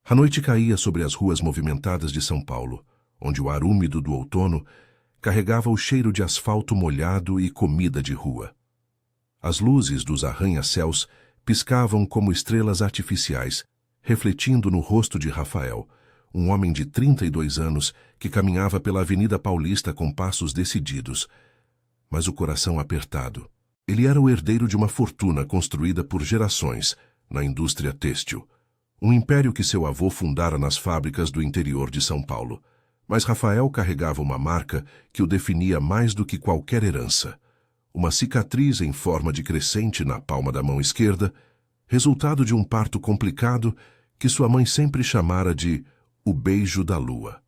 A noite caía sobre as ruas movimentadas de São Paulo, onde o ar úmido do outono carregava o cheiro de asfalto molhado e comida de rua. As luzes dos arranha-céus piscavam como estrelas artificiais, refletindo no rosto de Rafael, um homem de 32 anos que caminhava pela Avenida Paulista com passos decididos, mas o coração apertado. Ele era o herdeiro de uma fortuna construída por gerações na indústria têxtil, um império que seu avô fundara nas fábricas do interior de São Paulo. Mas Rafael carregava uma marca que o definia mais do que qualquer herança. Uma cicatriz em forma de crescente na palma da mão esquerda, resultado de um parto complicado que sua mãe sempre chamara de o beijo da lua.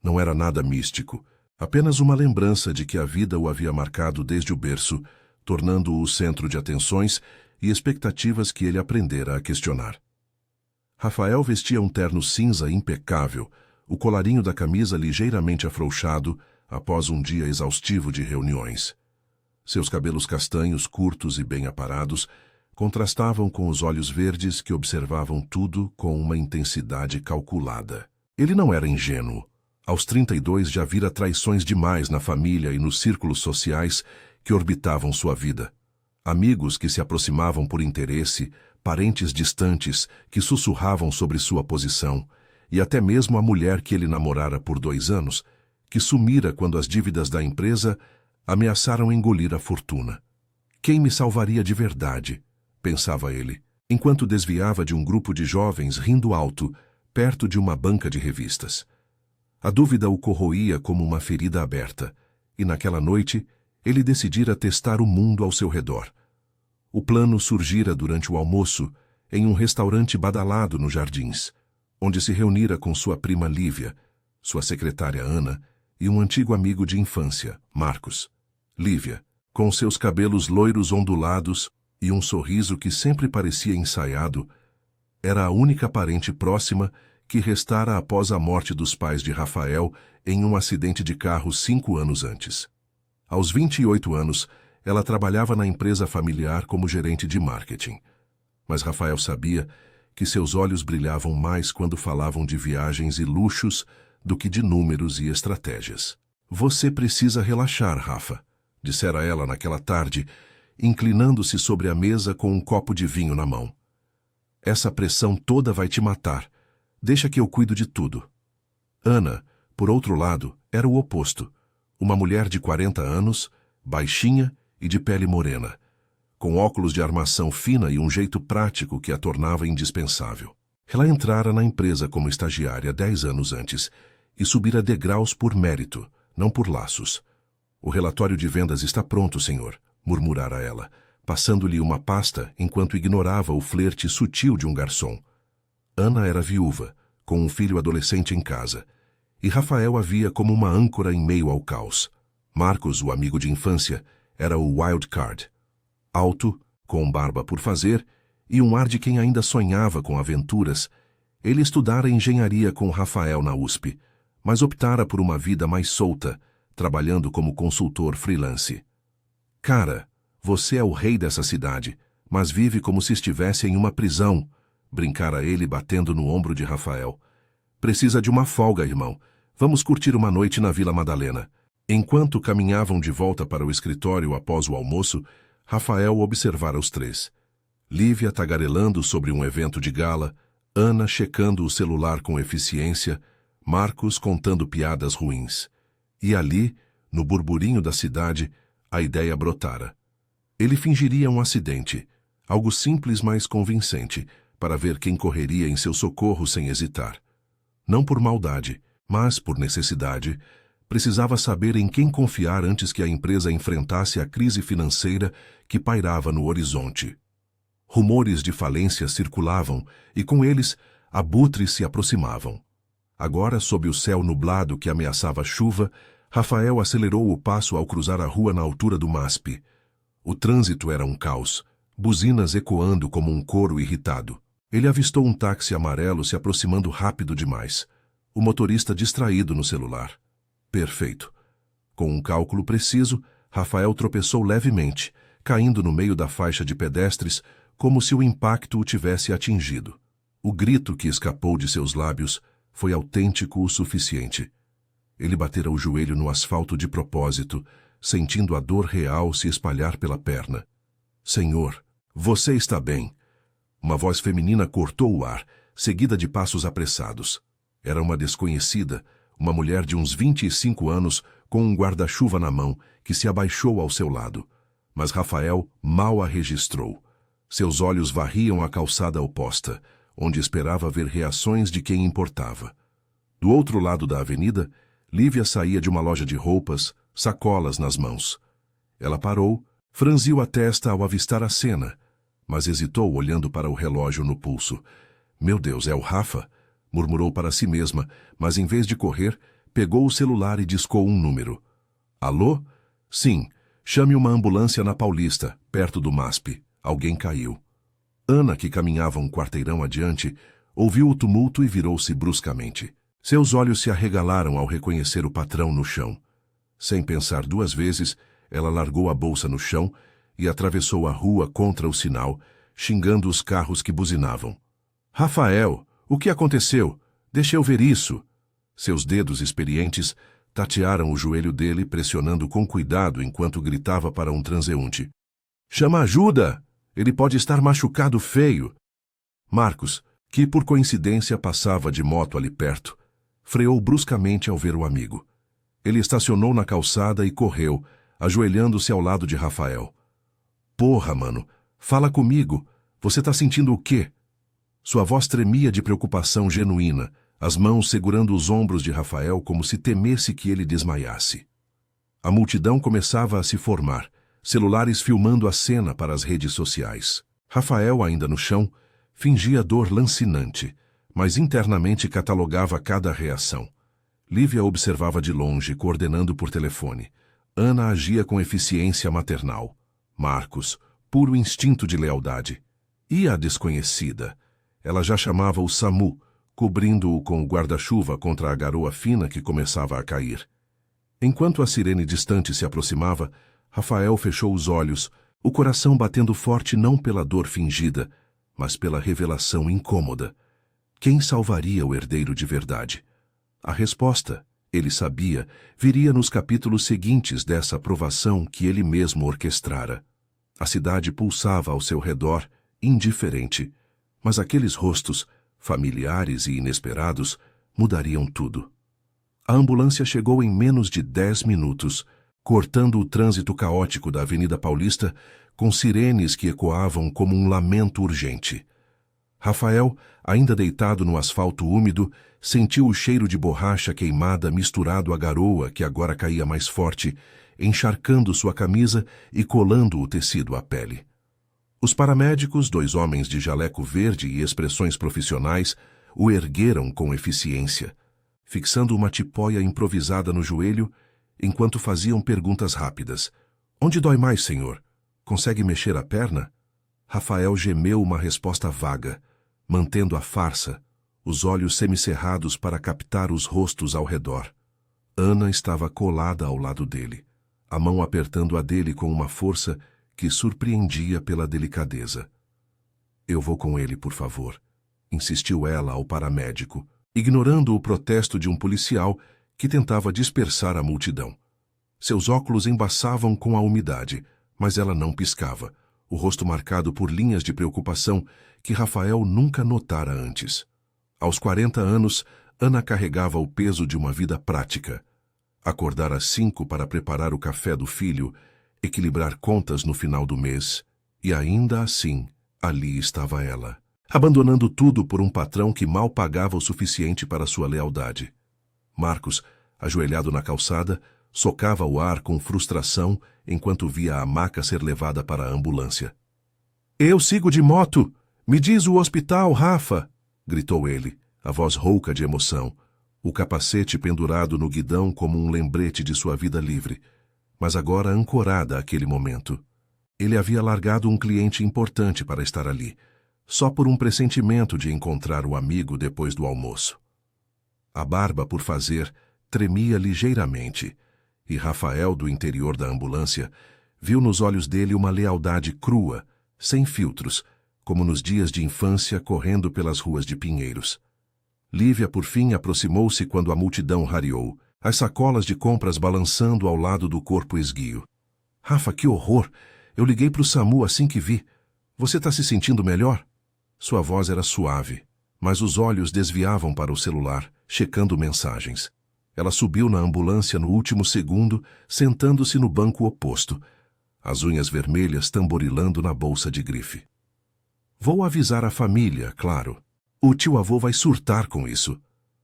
Não era nada místico, apenas uma lembrança de que a vida o havia marcado desde o berço, tornando-o o centro de atenções e expectativas que ele aprendera a questionar. Rafael vestia um terno cinza impecável, o colarinho da camisa ligeiramente afrouxado após um dia exaustivo de reuniões. Seus cabelos castanhos, curtos e bem aparados, contrastavam com os olhos verdes que observavam tudo com uma intensidade calculada. Ele não era ingênuo. Aos 32 já vira traições demais na família e nos círculos sociais que orbitavam sua vida. Amigos que se aproximavam por interesse, parentes distantes que sussurravam sobre sua posição, e até mesmo a mulher que ele namorara por 2 anos, que sumira quando as dívidas da empresa ameaçaram engolir a fortuna. Quem me salvaria de verdade? Pensava ele, enquanto desviava de um grupo de jovens rindo alto, perto de uma banca de revistas. A dúvida o corroía como uma ferida aberta, e naquela noite ele decidira testar o mundo ao seu redor. O plano surgira durante o almoço, em um restaurante badalado nos Jardins, onde se reunira com sua prima Lívia, sua secretária Ana e um antigo amigo de infância, Marcos. Lívia, com seus cabelos loiros ondulados e um sorriso que sempre parecia ensaiado, era a única parente próxima que restara após a morte dos pais de Rafael em um acidente de carro 5 anos antes. Aos 28 anos, ela trabalhava na empresa familiar como gerente de marketing. Mas Rafael sabia que seus olhos brilhavam mais quando falavam de viagens e luxos do que de números e estratégias. "Você precisa relaxar, Rafa", dissera ela naquela tarde, inclinando-se sobre a mesa com um copo de vinho na mão. "Essa pressão toda vai te matar. Deixa que eu cuido de tudo." Ana, por outro lado, era o oposto. Uma mulher de 40 anos, baixinha e de pele morena, com óculos de armação fina e um jeito prático que a tornava indispensável. Ela entrara na empresa como estagiária 10 anos antes e subira degraus por mérito, não por laços. "O relatório de vendas está pronto, senhor", murmurara ela, passando-lhe uma pasta enquanto ignorava o flerte sutil de um garçom. Ana era viúva, com um filho adolescente em casa, e Rafael a via como uma âncora em meio ao caos. Marcos, o amigo de infância, era o wild card. Alto, com barba por fazer e um ar de quem ainda sonhava com aventuras, ele estudara engenharia com Rafael na USP, mas optara por uma vida mais solta, trabalhando como consultor freelance. "Cara, você é o rei dessa cidade, mas vive como se estivesse em uma prisão", brincara ele batendo no ombro de Rafael. "Precisa de uma folga, irmão. Vamos curtir uma noite na Vila Madalena." Enquanto caminhavam de volta para o escritório após o almoço, Rafael observara os três. Lívia tagarelando sobre um evento de gala, Ana checando o celular com eficiência, Marcos contando piadas ruins. E ali, no burburinho da cidade, a ideia brotara. Ele fingiria um acidente, algo simples mas convincente, para ver quem correria em seu socorro sem hesitar. Não por maldade, mas por necessidade, precisava saber em quem confiar antes que a empresa enfrentasse a crise financeira que pairava no horizonte. Rumores de falência circulavam e, com eles, abutres se aproximavam. Agora, sob o céu nublado que ameaçava chuva, Rafael acelerou o passo ao cruzar a rua na altura do MASP. O trânsito era um caos, buzinas ecoando como um coro irritado. Ele avistou um táxi amarelo se aproximando rápido demais. O motorista distraído no celular. Perfeito. Com um cálculo preciso, Rafael tropeçou levemente, caindo no meio da faixa de pedestres, como se o impacto o tivesse atingido. O grito que escapou de seus lábios foi autêntico o suficiente. Ele batera o joelho no asfalto de propósito, sentindo a dor real se espalhar pela perna. Senhor, você está bem. Uma voz feminina cortou o ar, seguida de passos apressados. Era uma desconhecida, uma mulher de uns 25 anos, com um guarda-chuva na mão, que se abaixou ao seu lado. Mas Rafael mal a registrou. Seus olhos varriam a calçada oposta, onde esperava ver reações de quem importava. Do outro lado da avenida, Lívia saía de uma loja de roupas, sacolas nas mãos. Ela parou, franziu a testa ao avistar a cena, mas hesitou olhando para o relógio no pulso. Meu Deus, é o Rafa? Murmurou para si mesma, mas em vez de correr, pegou o celular e discou um número. Alô? Sim, chame uma ambulância na Paulista, perto do MASP. Alguém caiu. Ana, que caminhava um quarteirão adiante, ouviu o tumulto e virou-se bruscamente. Seus olhos se arregalaram ao reconhecer o patrão no chão. Sem pensar duas vezes, ela largou a bolsa no chão e atravessou a rua contra o sinal, xingando os carros que buzinavam. Rafael, o que aconteceu? Deixa eu ver isso. Seus dedos experientes tatearam o joelho dele, pressionando com cuidado enquanto gritava para um transeunte. Chama ajuda! Ele pode estar machucado feio. Marcos, que por coincidência passava de moto ali perto, freou bruscamente ao ver o amigo. Ele estacionou na calçada e correu, ajoelhando-se ao lado de Rafael. Porra, mano, fala comigo. Você tá sentindo o quê? Sua voz tremia de preocupação genuína, as mãos segurando os ombros de Rafael como se temesse que ele desmaiasse. A multidão começava a se formar, celulares filmando a cena para as redes sociais. Rafael, ainda no chão, fingia dor lancinante, mas internamente catalogava cada reação. Lívia observava de longe, coordenando por telefone. Ana agia com eficiência maternal. Marcos, puro instinto de lealdade. E a desconhecida? Ela já chamava o SAMU, cobrindo-o com o guarda-chuva contra a garoa fina que começava a cair. Enquanto a sirene distante se aproximava, Rafael fechou os olhos, o coração batendo forte não pela dor fingida, mas pela revelação incômoda. Quem salvaria o herdeiro de verdade? A resposta, ele sabia, viria nos capítulos seguintes dessa provação que ele mesmo orquestrara. A cidade pulsava ao seu redor, indiferente, mas aqueles rostos, familiares e inesperados, mudariam tudo. A ambulância chegou em menos de 10 minutos, cortando o trânsito caótico da Avenida Paulista com sirenes que ecoavam como um lamento urgente. Rafael, ainda deitado no asfalto úmido, sentiu o cheiro de borracha queimada misturado à garoa que agora caía mais forte, encharcando sua camisa e colando o tecido à pele. Os paramédicos, 2 homens de jaleco verde e expressões profissionais, o ergueram com eficiência, fixando uma tipóia improvisada no joelho, enquanto faziam perguntas rápidas. Onde dói mais, senhor? Consegue mexer a perna? Rafael gemeu uma resposta vaga, mantendo a farsa, os olhos semicerrados para captar os rostos ao redor. Ana estava colada ao lado dele, a mão apertando a dele com uma força que surpreendia pela delicadeza. Eu vou com ele, por favor, insistiu ela ao paramédico, ignorando o protesto de um policial que tentava dispersar a multidão. Seus óculos embaçavam com a umidade, mas ela não piscava, o rosto marcado por linhas de preocupação que Rafael nunca notara antes. Aos 40 anos, Ana carregava o peso de uma vida prática. Acordar às 5 para preparar o café do filho, equilibrar contas no final do mês, e ainda assim, ali estava ela, abandonando tudo por um patrão que mal pagava o suficiente para sua lealdade. Marcos, ajoelhado na calçada, socava o ar com frustração enquanto via a maca ser levada para a ambulância. Eu sigo de moto! Me diz o hospital, Rafa! Gritou ele, a voz rouca de emoção, o capacete pendurado no guidão como um lembrete de sua vida livre, mas agora ancorada àquele momento. Ele havia largado um cliente importante para estar ali, só por um pressentimento de encontrar o amigo depois do almoço. A barba por fazer tremia ligeiramente, e Rafael, do interior da ambulância, viu nos olhos dele uma lealdade crua, sem filtros, como nos dias de infância correndo pelas ruas de Pinheiros. Lívia, por fim, aproximou-se quando a multidão rareou, as sacolas de compras balançando ao lado do corpo esguio. Rafa, que horror! Eu liguei para o SAMU assim que vi. Você está se sentindo melhor? Sua voz era suave, mas os olhos desviavam para o celular, checando mensagens. Ela subiu na ambulância no último segundo, sentando-se no banco oposto, as unhas vermelhas tamborilando na bolsa de grife. Vou avisar a família, claro. O tio-avô vai surtar com isso.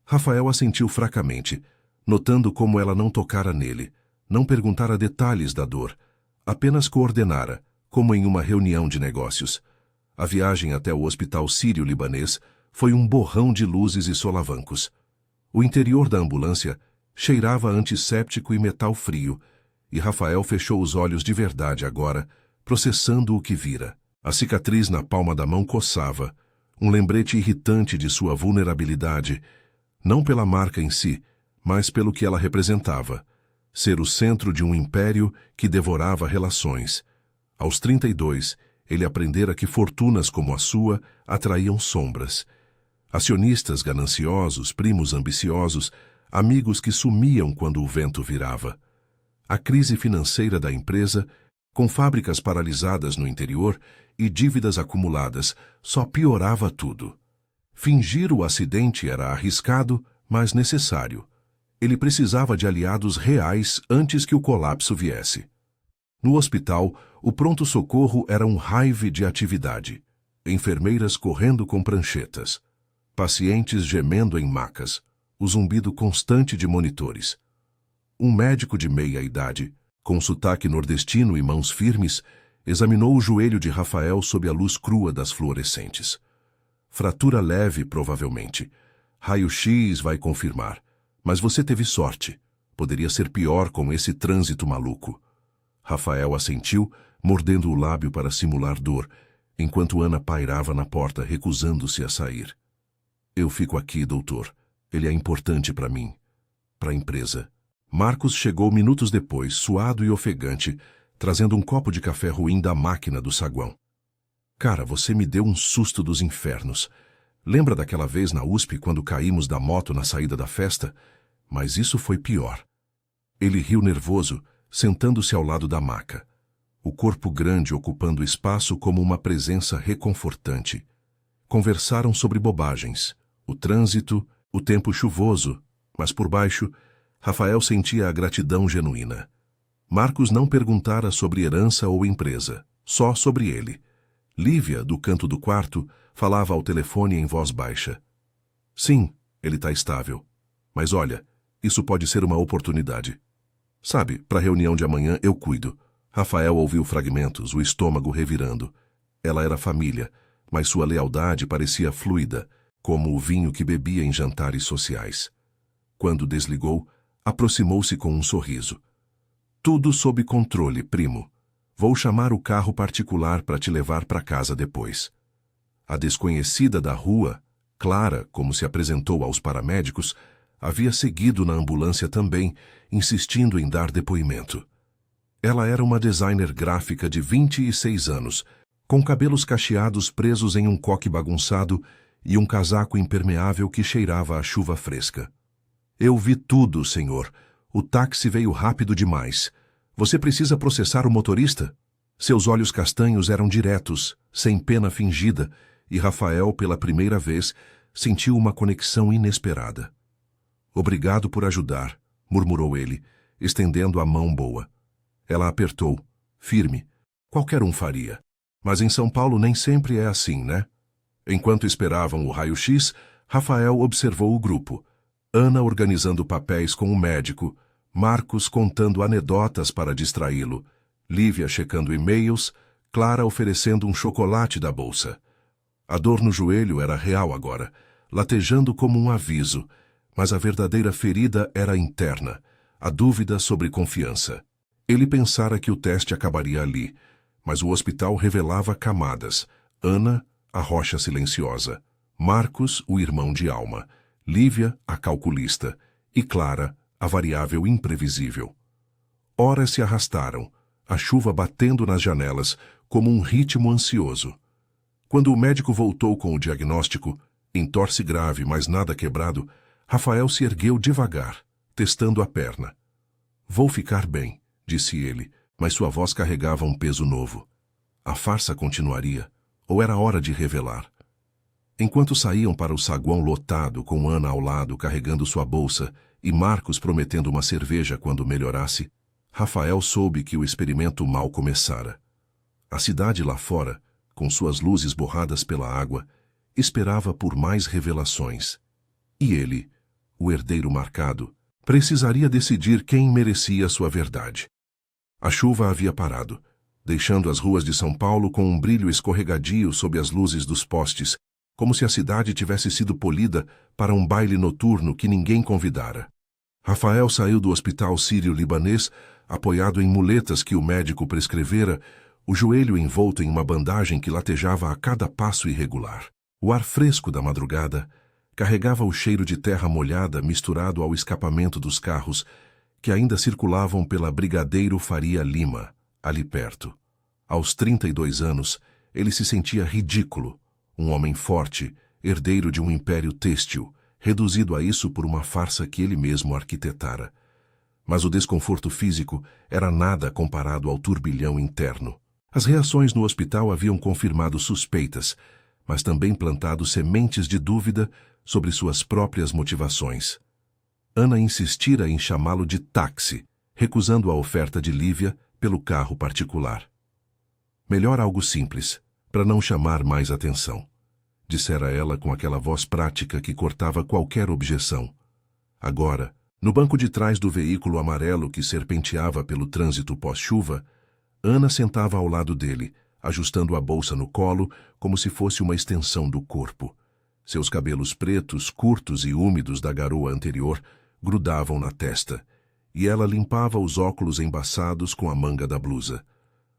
Rafael assentiu fracamente, notando como ela não tocara nele, não perguntara detalhes da dor, apenas coordenara, como em uma reunião de negócios. A viagem até o hospital sírio-libanês foi um borrão de luzes e solavancos. O interior da ambulância cheirava a antisséptico e metal frio, e Rafael fechou os olhos de verdade agora, processando o que vira. A cicatriz na palma da mão coçava, um lembrete irritante de sua vulnerabilidade, não pela marca em si, mas pelo que ela representava, ser o centro de um império que devorava relações. Aos 32, ele aprendera que fortunas como a sua atraíam sombras. Acionistas gananciosos, primos ambiciosos, amigos que sumiam quando o vento virava. A crise financeira da empresa, com fábricas paralisadas no interior e dívidas acumuladas, só piorava tudo. Fingir o acidente era arriscado, mas necessário. Ele precisava de aliados reais antes que o colapso viesse. No hospital, o pronto-socorro era um hive de atividade. Enfermeiras correndo com pranchetas. Pacientes gemendo em macas. O zumbido constante de monitores. Um médico de meia-idade, com sotaque nordestino e mãos firmes, examinou o joelho de Rafael sob a luz crua das fluorescentes. Fratura leve, provavelmente. Raio-X vai confirmar. Mas você teve sorte. Poderia ser pior com esse trânsito maluco. Rafael assentiu, mordendo o lábio para simular dor, enquanto Ana pairava na porta, recusando-se a sair. Eu fico aqui, doutor. Ele é importante para mim. Para a empresa. Marcos chegou minutos depois, suado e ofegante, trazendo um copo de café ruim da máquina do saguão. Cara, você me deu um susto dos infernos. Lembra daquela vez na USP quando caímos da moto na saída da festa? Mas isso foi pior. Ele riu nervoso, sentando-se ao lado da maca. O corpo grande ocupando espaço como uma presença reconfortante. Conversaram sobre bobagens, o trânsito, o tempo chuvoso, mas por baixo, Rafael sentia a gratidão genuína. Marcos não perguntara sobre herança ou empresa, só sobre ele. Lívia, do canto do quarto, falava ao telefone em voz baixa. Sim, ele está estável. Mas olha, isso pode ser uma oportunidade. Sabe, para a reunião de amanhã eu cuido. Rafael ouviu fragmentos, o estômago revirando. Ela era família, mas sua lealdade parecia fluida, como o vinho que bebia em jantares sociais. Quando desligou, aproximou-se com um sorriso. Tudo sob controle, primo. Vou chamar o carro particular para te levar para casa depois. A desconhecida da rua, Clara, como se apresentou aos paramédicos, havia seguido na ambulância também, insistindo em dar depoimento. Ela era uma designer gráfica de 26 anos, com cabelos cacheados presos em um coque bagunçado e um casaco impermeável que cheirava a chuva fresca. Eu vi tudo, senhor. O táxi veio rápido demais. Você precisa processar o motorista? Seus olhos castanhos eram diretos, sem pena fingida, e Rafael, pela primeira vez, sentiu uma conexão inesperada. Obrigado por ajudar, murmurou ele, estendendo a mão boa. Ela apertou, firme. Qualquer um faria. Mas em São Paulo nem sempre é assim, né? Enquanto esperavam o raio-x, Rafael observou o grupo. Ana organizando papéis com o médico, Marcos contando anedotas para distraí-lo, Lívia checando e-mails, Clara oferecendo um chocolate da bolsa. A dor no joelho era real agora, latejando como um aviso, mas a verdadeira ferida era interna, a dúvida sobre confiança. Ele pensara que o teste acabaria ali, mas o hospital revelava camadas. Ana, a rocha silenciosa. Marcos, o irmão de alma. Lívia, a calculista. E Clara, a variável imprevisível. Horas se arrastaram, a chuva batendo nas janelas como um ritmo ansioso. Quando o médico voltou com o diagnóstico, entorse grave, mas nada quebrado, Rafael se ergueu devagar, testando a perna. Vou ficar bem, disse ele, mas sua voz carregava um peso novo. A farsa continuaria, ou era hora de revelar? Enquanto saíam para o saguão lotado, com Ana ao lado carregando sua bolsa e Marcos prometendo uma cerveja quando melhorasse, Rafael soube que o experimento mal começara. A cidade lá fora, com suas luzes borradas pela água, esperava por mais revelações. E ele, o herdeiro marcado, precisaria decidir quem merecia sua verdade. A chuva havia parado, deixando as ruas de São Paulo com um brilho escorregadio sob as luzes dos postes, como se a cidade tivesse sido polida para um baile noturno que ninguém convidara. Rafael saiu do hospital sírio-libanês, apoiado em muletas que o médico prescrevera, o joelho envolto em uma bandagem que latejava a cada passo irregular. O ar fresco da madrugada carregava o cheiro de terra molhada misturado ao escapamento dos carros que ainda circulavam pela Brigadeiro Faria Lima, ali perto. Aos 32 anos, ele se sentia ridículo, um homem forte, herdeiro de um império têxtil, reduzido a isso por uma farsa que ele mesmo arquitetara. Mas o desconforto físico era nada comparado ao turbilhão interno. As reações no hospital haviam confirmado suspeitas, mas também plantado sementes de dúvida sobre suas próprias motivações. Ana insistira em chamá-lo de táxi, recusando a oferta de Lívia pelo carro particular. Melhor algo simples, para não chamar mais atenção, dissera ela com aquela voz prática que cortava qualquer objeção. Agora, no banco de trás do veículo amarelo que serpenteava pelo trânsito pós-chuva, Ana sentava ao lado dele, ajustando a bolsa no colo como se fosse uma extensão do corpo. Seus cabelos pretos, curtos e úmidos da garoa anterior grudavam na testa, e ela limpava os óculos embaçados com a manga da blusa.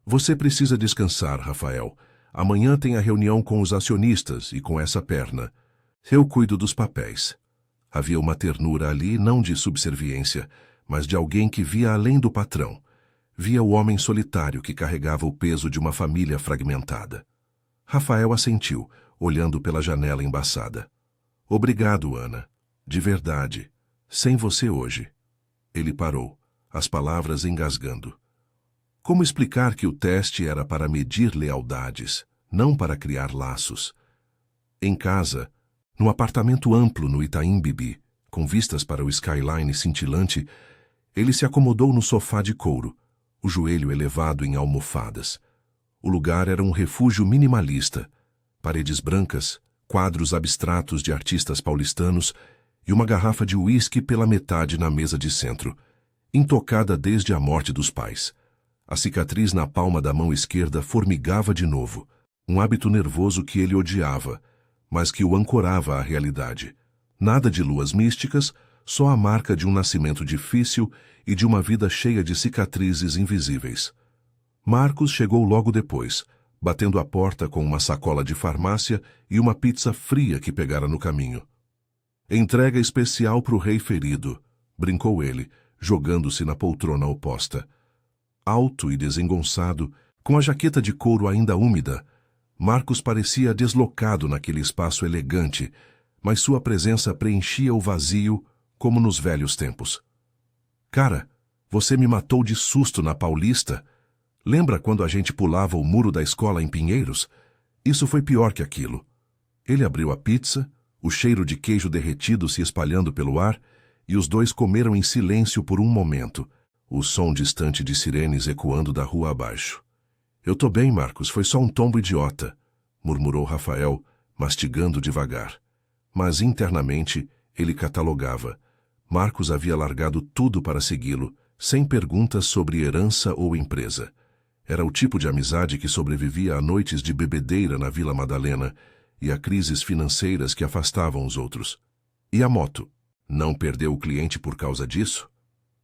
Você precisa descansar, Rafael. Amanhã tem a reunião com os acionistas e com essa perna. Eu cuido dos papéis. Havia uma ternura ali não de subserviência, mas de alguém que via além do patrão. Via o homem solitário que carregava o peso de uma família fragmentada. Rafael assentiu, olhando pela janela embaçada. Obrigado, Ana. De verdade. Sem você hoje. Ele parou, as palavras engasgando. Como explicar que o teste era para medir lealdades, não para criar laços? Em casa, no apartamento amplo no Itaim Bibi, com vistas para o skyline cintilante, ele se acomodou no sofá de couro, o joelho elevado em almofadas. O lugar era um refúgio minimalista, paredes brancas, quadros abstratos de artistas paulistanos e uma garrafa de uísque pela metade na mesa de centro, intocada desde a morte dos pais. A cicatriz na palma da mão esquerda formigava de novo, um hábito nervoso que ele odiava, mas que o ancorava à realidade. Nada de luas místicas, só a marca de um nascimento difícil e de uma vida cheia de cicatrizes invisíveis. Marcos chegou logo depois, batendo a porta com uma sacola de farmácia e uma pizza fria que pegara no caminho. Entrega especial para o rei ferido, brincou ele, jogando-se na poltrona oposta. Alto e desengonçado, com a jaqueta de couro ainda úmida, Marcos parecia deslocado naquele espaço elegante, mas sua presença preenchia o vazio como nos velhos tempos. Cara, você me matou de susto na Paulista. Lembra quando a gente pulava o muro da escola em Pinheiros? Isso foi pior que aquilo. Ele abriu a pizza, o cheiro de queijo derretido se espalhando pelo ar, e os dois comeram em silêncio por um momento, o som distante de sirenes ecoando da rua abaixo. Eu tô bem, Marcos, foi só um tombo idiota, murmurou Rafael, mastigando devagar. Mas internamente ele catalogava. Marcos havia largado tudo para segui-lo, sem perguntas sobre herança ou empresa. Era o tipo de amizade que sobrevivia a noites de bebedeira na Vila Madalena e a crises financeiras que afastavam os outros. E a moto? Não perdeu o cliente por causa disso?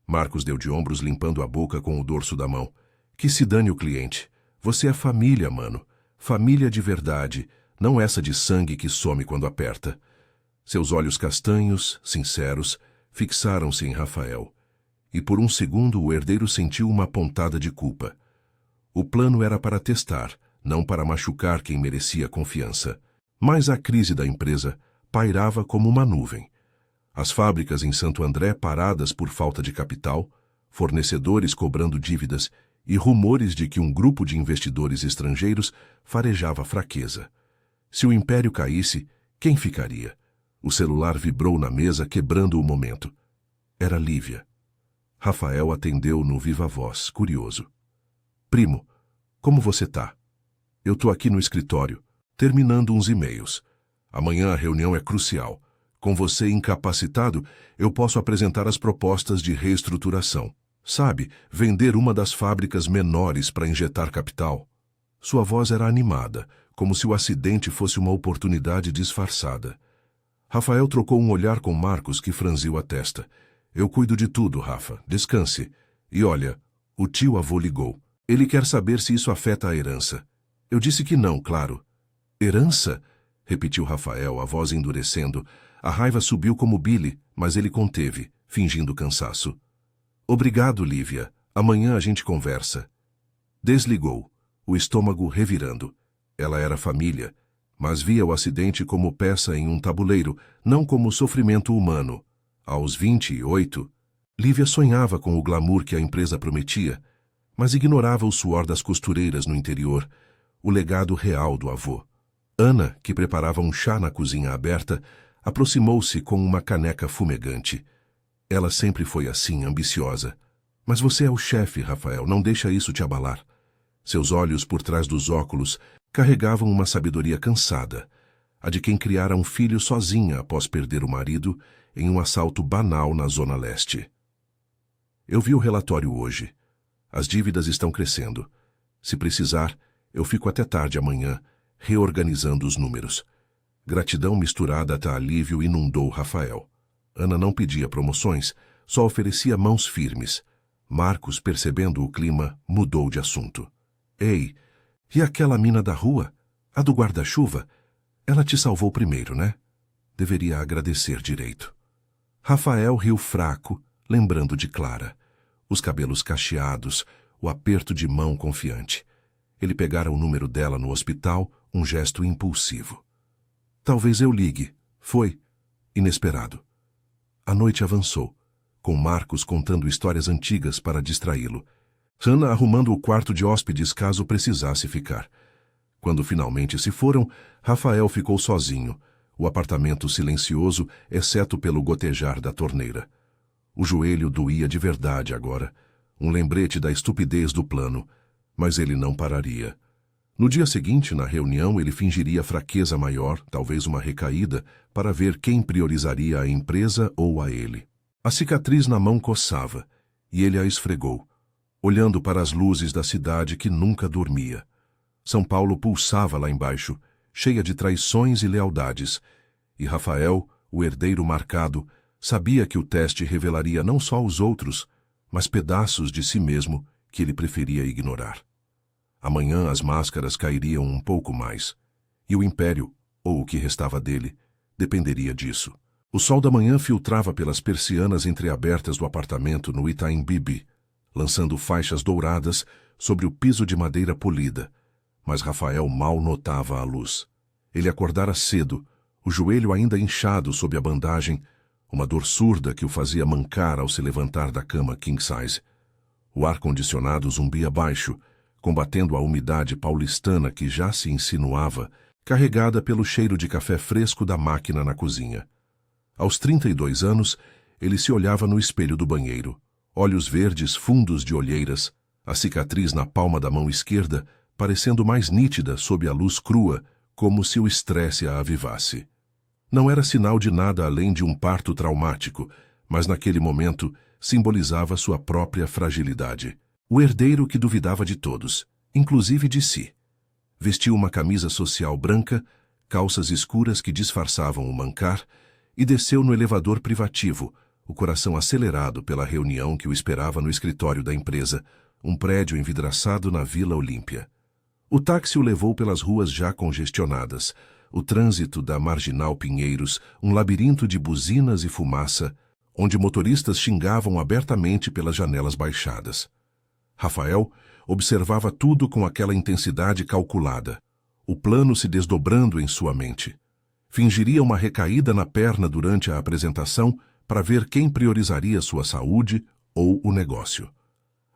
Marcos deu de ombros limpando a boca com o dorso da mão. Que se dane o cliente. Você é família, mano. Família de verdade, não essa de sangue que some quando aperta. Seus olhos castanhos, sinceros, fixaram-se em Rafael. E por um segundo o herdeiro sentiu uma pontada de culpa. O plano era para testar, não para machucar quem merecia confiança. Mas a crise da empresa pairava como uma nuvem. As fábricas em Santo André paradas por falta de capital, fornecedores cobrando dívidas e rumores de que um grupo de investidores estrangeiros farejava fraqueza. Se o império caísse, quem ficaria? O celular vibrou na mesa, quebrando o momento. Era Lívia. Rafael atendeu no viva voz, curioso. Primo, como você tá? Eu tô aqui no escritório, terminando uns e-mails. Amanhã a reunião é crucial. Com você incapacitado, eu posso apresentar as propostas de reestruturação. Sabe, vender uma das fábricas menores para injetar capital. Sua voz era animada, como se o acidente fosse uma oportunidade disfarçada. Rafael trocou um olhar com Marcos, que franziu a testa. Eu cuido de tudo, Rafa. Descanse. E olha, o tio-avô ligou. Ele quer saber se isso afeta a herança. Eu disse que não, claro. Herança? Repetiu Rafael, a voz endurecendo. A raiva subiu como bile, mas ele conteve, fingindo cansaço. Obrigado, Lívia. Amanhã a gente conversa. Desligou, o estômago revirando. Ela era família, mas via o acidente como peça em um tabuleiro, não como sofrimento humano. Aos 28, Lívia sonhava com o glamour que a empresa prometia, mas ignorava o suor das costureiras no interior, o legado real do avô. Ana, que preparava um chá na cozinha aberta, aproximou-se com uma caneca fumegante. Ela sempre foi assim, ambiciosa. Mas você é o chefe, Rafael, não deixa isso te abalar. Seus olhos por trás dos óculos carregavam uma sabedoria cansada, a de quem criara um filho sozinha após perder o marido em um assalto banal na Zona Leste. Eu vi o relatório hoje. As dívidas estão crescendo. Se precisar, eu fico até tarde amanhã, reorganizando os números. Gratidão misturada a alívio inundou Rafael. Ana não pedia promoções, só oferecia mãos firmes. Marcos, percebendo o clima, mudou de assunto. Ei, e aquela mina da rua? A do guarda-chuva? Ela te salvou primeiro, né? Deveria agradecer direito. Rafael riu fraco, lembrando de Clara. Os cabelos cacheados, o aperto de mão confiante. Ele pegara o número dela no hospital, um gesto impulsivo. Talvez eu ligue. Foi inesperado. A noite avançou, com Marcos contando histórias antigas para distraí-lo. Ana arrumando o quarto de hóspedes caso precisasse ficar. Quando finalmente se foram, Rafael ficou sozinho, o apartamento silencioso, exceto pelo gotejar da torneira. O joelho doía de verdade agora, um lembrete da estupidez do plano, mas ele não pararia. No dia seguinte, na reunião, ele fingiria fraqueza maior, talvez uma recaída, para ver quem priorizaria a empresa ou a ele. A cicatriz na mão coçava, e ele a esfregou, olhando para as luzes da cidade que nunca dormia. São Paulo pulsava lá embaixo, cheia de traições e lealdades, e Rafael, o herdeiro marcado, sabia que o teste revelaria não só os outros, mas pedaços de si mesmo que ele preferia ignorar. Amanhã as máscaras cairiam um pouco mais, e o império, ou o que restava dele, dependeria disso. O sol da manhã filtrava pelas persianas entreabertas do apartamento no Itaim Bibi, lançando faixas douradas sobre o piso de madeira polida, mas Rafael mal notava a luz. Ele acordara cedo, o joelho ainda inchado sob a bandagem, uma dor surda que o fazia mancar ao se levantar da cama king size. O ar-condicionado zumbia baixo, combatendo a umidade paulistana que já se insinuava, carregada pelo cheiro de café fresco da máquina na cozinha. Aos 32 anos, ele se olhava no espelho do banheiro, olhos verdes fundos de olheiras, a cicatriz na palma da mão esquerda parecendo mais nítida sob a luz crua, como se o estresse a avivasse. Não era sinal de nada além de um parto traumático, mas naquele momento simbolizava sua própria fragilidade. O herdeiro que duvidava de todos, inclusive de si. Vestiu uma camisa social branca, calças escuras que disfarçavam o mancar, e desceu no elevador privativo, o coração acelerado pela reunião que o esperava no escritório da empresa, um prédio envidraçado na Vila Olímpia. O táxi o levou pelas ruas já congestionadas, o trânsito da Marginal Pinheiros, um labirinto de buzinas e fumaça, onde motoristas xingavam abertamente pelas janelas baixadas. Rafael, observava tudo com aquela intensidade calculada, o plano se desdobrando em sua mente. Fingiria uma recaída na perna durante a apresentação para ver quem priorizaria sua saúde ou o negócio.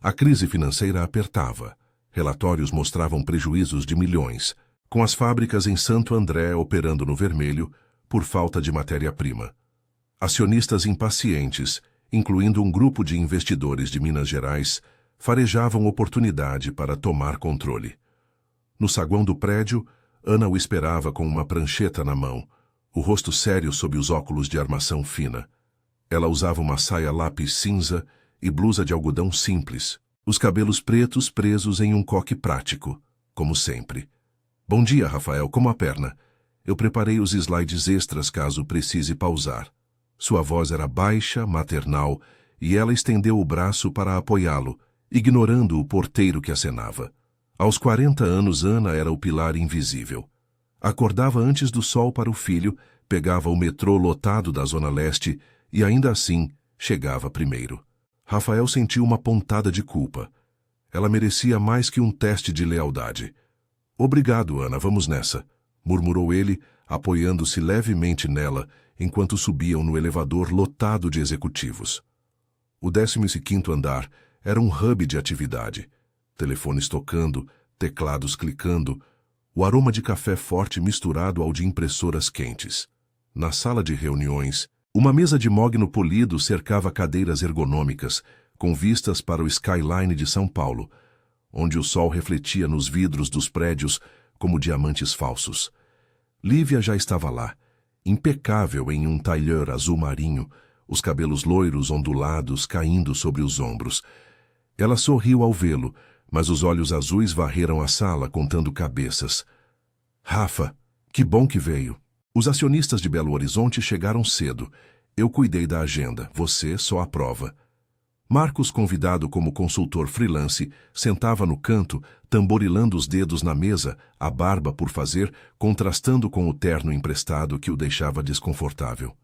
A crise financeira apertava. Relatórios mostravam prejuízos de milhões, com as fábricas em Santo André operando no vermelho por falta de matéria-prima. Acionistas impacientes, incluindo um grupo de investidores de Minas Gerais, farejavam oportunidade para tomar controle. No saguão do prédio, Ana o esperava com uma prancheta na mão, o rosto sério sob os óculos de armação fina. Ela usava uma saia lápis cinza e blusa de algodão simples, os cabelos pretos presos em um coque prático, como sempre. Bom dia, Rafael, como a perna? Eu preparei os slides extras caso precise pausar. Sua voz era baixa, maternal, e ela estendeu o braço para apoiá-lo, ignorando o porteiro que acenava. Aos 40 anos, Ana era o pilar invisível. Acordava antes do sol para o filho, pegava o metrô lotado da Zona Leste e, ainda assim, chegava primeiro. Rafael sentiu uma pontada de culpa. Ela merecia mais que um teste de lealdade. Obrigado, Ana, vamos nessa, murmurou ele, apoiando-se levemente nela, enquanto subiam no elevador lotado de executivos. O 15º andar era um hub de atividade. Telefones tocando, teclados clicando, o aroma de café forte misturado ao de impressoras quentes. Na sala de reuniões, uma mesa de mogno polido cercava cadeiras ergonômicas, com vistas para o skyline de São Paulo, onde o sol refletia nos vidros dos prédios como diamantes falsos. Lívia já estava lá, impecável em um tailleur azul marinho, os cabelos loiros ondulados caindo sobre os ombros. Ela sorriu ao vê-lo, mas os olhos azuis varreram a sala contando cabeças. Rafa, que bom que veio. Os acionistas de Belo Horizonte chegaram cedo. Eu cuidei da agenda, você só aprova. Marcos, convidado como consultor freelance, sentava no canto, tamborilando os dedos na mesa, a barba por fazer, contrastando com o terno emprestado que o deixava desconfortável.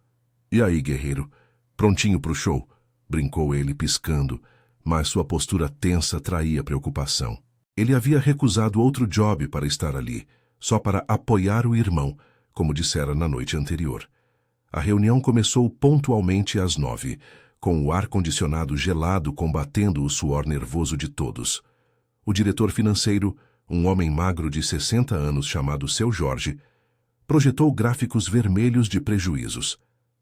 E aí, guerreiro? Prontinho pro show? Brincou ele, piscando, mas sua postura tensa traía preocupação. Ele havia recusado outro job para estar ali, só para apoiar o irmão, como dissera na noite anterior. A reunião começou pontualmente às 9, com o ar-condicionado gelado combatendo o suor nervoso de todos. O diretor financeiro, um homem magro de 60 anos chamado Seu Jorge, projetou gráficos vermelhos de prejuízos.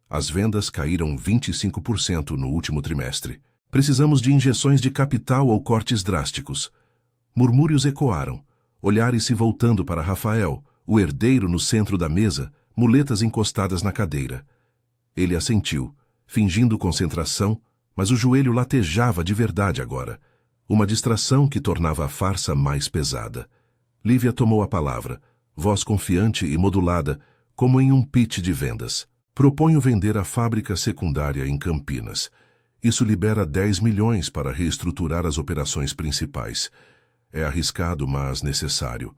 As vendas caíram 25% no último trimestre. Precisamos de injeções de capital ou cortes drásticos. Murmúrios ecoaram, olhares se voltando para Rafael, o herdeiro no centro da mesa, muletas encostadas na cadeira. Ele assentiu, fingindo concentração, mas o joelho latejava de verdade agora. Uma distração que tornava a farsa mais pesada. Lívia tomou a palavra, voz confiante e modulada, como em um pitch de vendas. Proponho vender a fábrica secundária em Campinas. Isso libera 10 milhões para reestruturar as operações principais. É arriscado, mas necessário.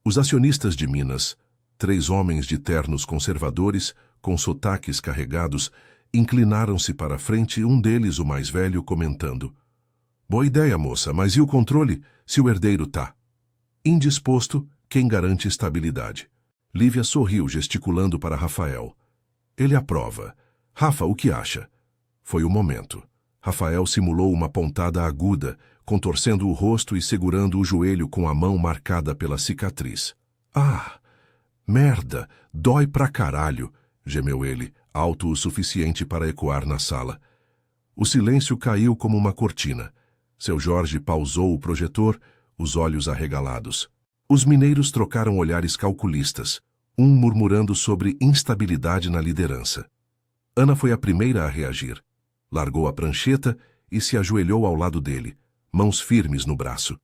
Os acionistas de Minas, 3 homens de ternos conservadores, com sotaques carregados, inclinaram-se para a frente, um deles, o mais velho, comentando. Boa ideia, moça, mas e o controle, se o herdeiro tá? Indisposto, quem garante estabilidade? Lívia sorriu, gesticulando para Rafael. Ele aprova. Rafa, o que acha? Foi o momento. Rafael simulou uma pontada aguda, contorcendo o rosto e segurando o joelho com a mão marcada pela cicatriz. Ah, merda, dói pra caralho, gemeu ele, alto o suficiente para ecoar na sala. O silêncio caiu como uma cortina. Seu Jorge pausou o projetor, os olhos arregalados. Os mineiros trocaram olhares calculistas, um murmurando sobre instabilidade na liderança. Ana foi a primeira a reagir. Largou a prancheta e se ajoelhou ao lado dele, mãos firmes no braço.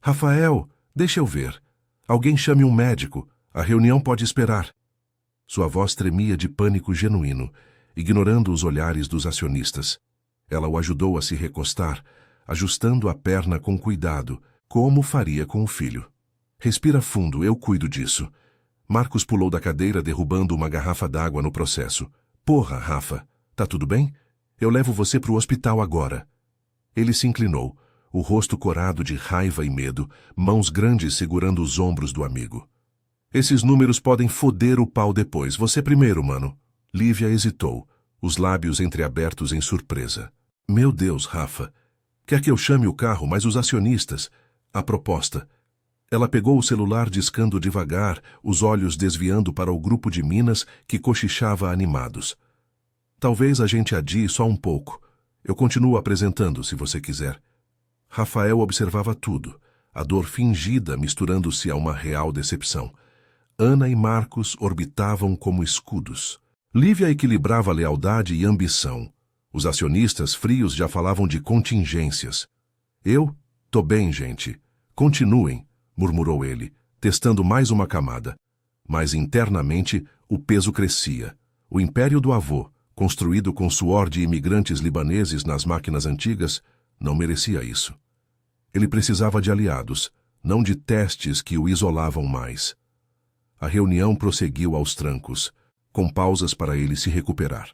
Rafael, deixa eu ver. Alguém chame um médico. A reunião pode esperar. Sua voz tremia de pânico genuíno, ignorando os olhares dos acionistas. Ela o ajudou a se recostar, ajustando a perna com cuidado, como faria com o filho. Respira fundo, eu cuido disso. Marcos pulou da cadeira, derrubando uma garrafa d'água no processo. Porra, Rafa, tá tudo bem? Eu levo você pro hospital agora. Ele se inclinou, o rosto corado de raiva e medo, mãos grandes segurando os ombros do amigo. Esses números podem foder o pau depois. Você primeiro, mano. Lívia hesitou, os lábios entreabertos em surpresa. Meu Deus, Rafa. Quer que eu chame o carro, mas os acionistas... A proposta. Ela pegou o celular discando devagar, os olhos desviando para o grupo de minas que cochichava animados. Talvez a gente adie só um pouco. Eu continuo apresentando, se você quiser. Rafael observava tudo, a dor fingida misturando-se a uma real decepção. Ana e Marcos orbitavam como escudos. Lívia equilibrava lealdade e ambição. Os acionistas frios já falavam de contingências. Eu? Tô bem, gente. Continuem, murmurou ele, testando mais uma camada. Mas internamente o peso crescia. O império do avô, construído com suor de imigrantes libaneses nas máquinas antigas, não merecia isso. Ele precisava de aliados, não de testes que o isolavam mais. A reunião prosseguiu aos trancos, com pausas para ele se recuperar.